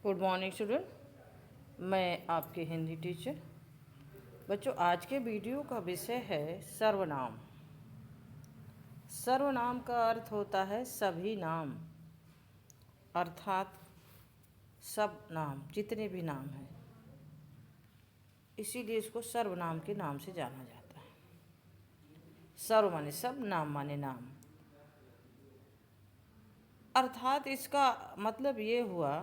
Good morning student. मैं आपके Hindi teacher. बच्चों, आज के वीडियो का विषय है सर्वनाम। सर्वनाम का अर्थ होता है सभी नाम, अर्थात सब नाम, जितने भी नाम हैं, इसीलिए इसको सर्वनाम के नाम से जाना जाता है। सर्व माने सब, नाम माने नाम। अर्थात इसका मतलब ये हुआ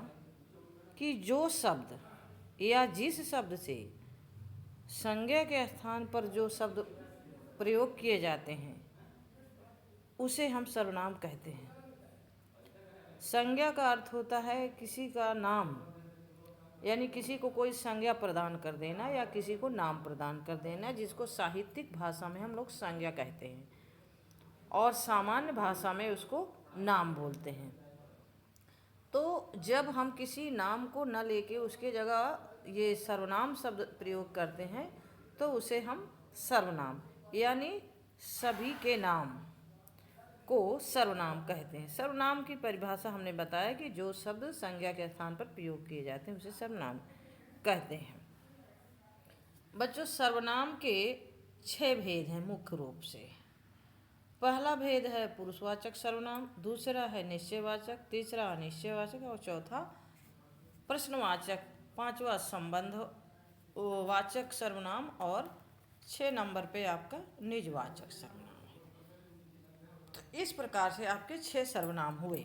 कि जो शब्द या जिस शब्द से संज्ञा के स्थान पर जो शब्द प्रयोग किए जाते हैं उसे हम सर्वनाम कहते हैं। संज्ञा का अर्थ होता है किसी का नाम, यानी किसी को कोई संज्ञा प्रदान कर देना या किसी को नाम प्रदान कर देना, जिसको साहित्यिक भाषा में हम लोग संज्ञा कहते हैं और सामान्य भाषा में उसको नाम बोलते हैं। तो जब हम किसी नाम को न लेके उसके जगह ये सर्वनाम शब्द प्रयोग करते हैं तो उसे हम सर्वनाम यानी सभी के नाम को सर्वनाम कहते हैं। सर्वनाम की परिभाषा हमने बताया कि जो शब्द संज्ञा के स्थान पर प्रयोग किए जाते हैं उसे सर्वनाम कहते हैं। बच्चों, सर्वनाम के 6 भेद हैं मुख्य रूप से। पहला भेद है पुरुषवाचक सर्वनाम, दूसरा है निश्चयवाचक, तीसरा अनिश्चयवाचक और चौथा प्रश्नवाचक, पांचवा संबंध वाचक सर्वनाम और 6 नंबर पे आपका निजवाचक सर्वनाम है। तो इस प्रकार से आपके 6 सर्वनाम हुए।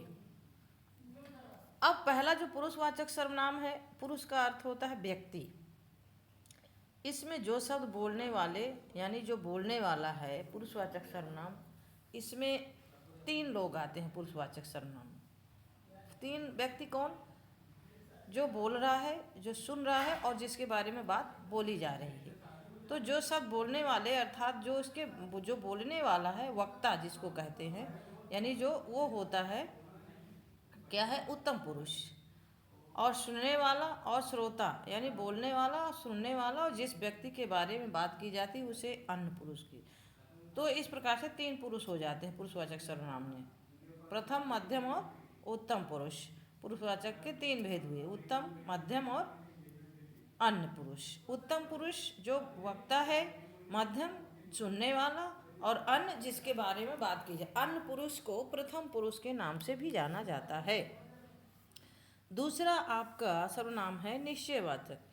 अब पहला जो पुरुषवाचक सर्वनाम है, पुरुष का अर्थ होता है व्यक्ति। इसमें जो शब्द बोलने वाले यानी जो बोलने वाला है पुरुषवाचक सर्वनाम, इसमें 3 लोग आते हैं पुरुषवाचक सर्वनाम। 3 व्यक्ति कौन? जो बोल रहा है, जो सुन रहा है और जिसके बारे में बात बोली जा रही है। तो जो शब्द बोलने वाले अर्थात जो बोलने वाला है, वक्ता जिसको कहते हैं, यानी जो वो होता है क्या है, उत्तम पुरुष। और सुनने वाला और श्रोता यानी बोलने वाला और सुनने वाला और जिस व्यक्ति के बारे में बात की जाती है उसे अन्य पुरुष की। तो इस प्रकार से 3 पुरुष हो जाते हैं पुरुषवाचक सर्वनाम में। प्रथम, मध्यम और उत्तम पुरुष। पुरुषवाचक के 3 भेद हुए, उत्तम, मध्यम और अन्य पुरुष। उत्तम पुरुष जो वक्ता है, मध्यम सुनने वाला और अन्य जिसके बारे में बात की जाए। अन्य पुरुष को प्रथम पुरुष के नाम से भी जाना जाता है। दूसरा आपका सर्वनाम है निश्चयवाचक।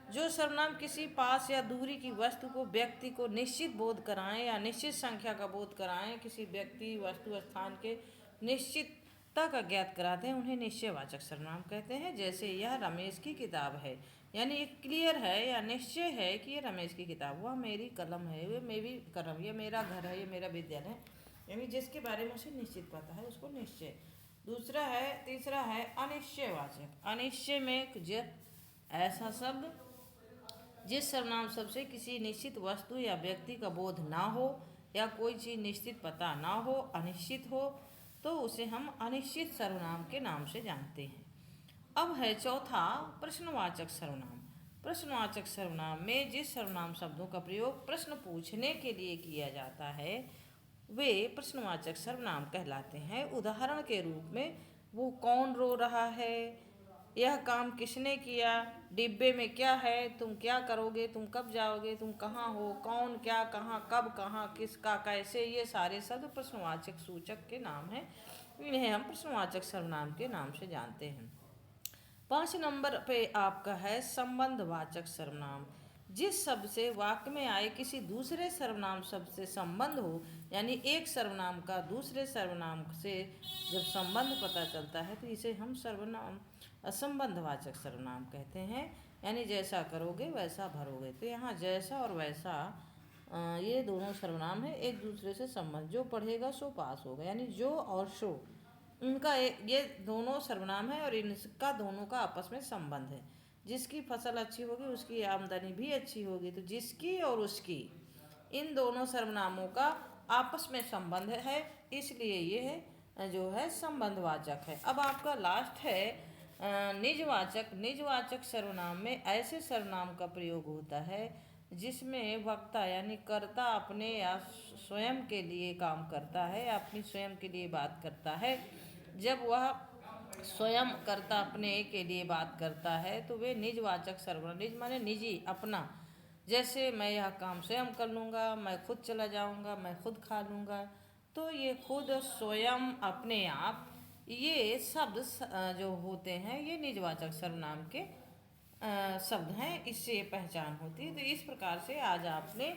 जो सर्वनाम किसी पास या दूरी की वस्तु को व्यक्ति को निश्चित बोध कराएं या निश्चित संख्या का बोध कराएं, किसी व्यक्ति वस्तु स्थान के निश्चितता का ज्ञात कराते हैं, उन्हें निश्चयवाचक सर्वनाम कहते हैं। जैसे यह रमेश की किताब है, यानी एक क्लियर है या निश्चय है कि ये रमेश की किताब, वह मेरी कलम है, ये मेरी कलम, ये मेरा घर है, ये मेरा विद्यालय है, यानी जिसके बारे में उसे निश्चित पता है उसको निश्चय। तीसरा है अनिश्चयवाचक। अनिश्चय में ऐसा शब्द जिस सर्वनाम शब्द से किसी निश्चित वस्तु या व्यक्ति का बोध ना हो या कोई चीज़ निश्चित पता ना हो, अनिश्चित हो, तो उसे हम अनिश्चित सर्वनाम के नाम से जानते हैं। अब है चौथा प्रश्नवाचक सर्वनाम। प्रश्नवाचक सर्वनाम में जिस सर्वनाम शब्दों का प्रयोग प्रश्न पूछने के लिए किया जाता है वे प्रश्नवाचक सर्वनाम कहलाते हैं। उदाहरण के रूप में वो कौन रो रहा है, यह काम किसने किया, डिब्बे में क्या है, तुम क्या करोगे, तुम कब जाओगे, तुम कहाँ हो, कौन, क्या, कहाँ, कब, कहाँ, किसका, कैसे, ये सारे शब्द प्रश्नवाचक सूचक के नाम हैं। इन्हें हम प्रश्नवाचक सर्वनाम के नाम से जानते हैं। 5 नंबर पे आपका है संबंधवाचक सर्वनाम। जिस शब्द से वाक्य में आए किसी दूसरे सर्वनाम शब्द से संबंध हो, यानी एक सर्वनाम का दूसरे सर्वनाम से जब संबंध पता चलता है तो इसे हम संबंधवाचक सर्वनाम कहते हैं। यानी जैसा करोगे वैसा भरोगे। तो यहाँ जैसा और वैसा ये दोनों सर्वनाम है, एक दूसरे से संबंध, जो पढ़ेगा सो पास होगा, यानी जो और सो, इनका ये दोनों सर्वनाम है और इनका दोनों का आपस में संबंध है। जिसकी फसल अच्छी होगी उसकी आमदनी भी अच्छी होगी। तो जिसकी और उसकी, इन दोनों सर्वनामों का आपस में संबंध है, इसलिए ये है जो है संबंधवाचक है। अब आपका लास्ट है निजवाचक। निजवाचक सर्वनाम में ऐसे सर्वनाम का प्रयोग होता है जिसमें वक्ता यानी कर्ता अपने या स्वयं के लिए काम करता है या अपनी स्वयं के लिए बात करता है। जब वह स्वयं कर्ता अपने के लिए बात करता है तो वे निजवाचक सर्वनाम, निज माने निजी, अपना। जैसे मैं यह काम स्वयं कर लूँगा, मैं खुद चला जाऊँगा, मैं खुद खा लूँगा। तो ये खुद, स्वयं, अपने आप, ये शब्द जो होते हैं ये निजवाचक सर्वनाम के शब्द हैं। इससे पहचान होती है। तो इस प्रकार से आज आपने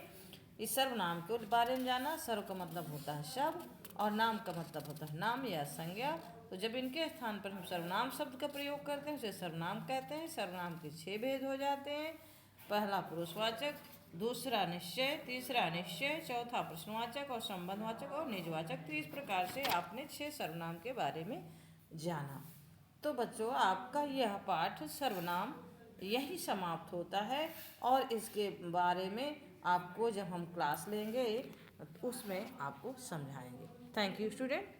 इस सर्वनाम के बारे में जाना। सर्व का मतलब होता है शब्द और नाम का मतलब होता है नाम या संज्ञा। तो जब इनके स्थान पर हम सर्वनाम शब्द का प्रयोग करते हैं उसे सर्वनाम कहते हैं। सर्वनाम के 6 भेद हो जाते हैं। पहला पुरुषवाचक, दूसरा निश्चय, तीसरा निश्चय, चौथा प्रश्नवाचक और संबंधवाचक और निजवाचक। तो इस प्रकार से आपने 6 सर्वनाम के बारे में जाना। तो बच्चों, आपका यह पाठ सर्वनाम यही समाप्त होता है और इसके बारे में आपको जब हम क्लास लेंगे उसमें आपको समझाएंगे। Thank you student.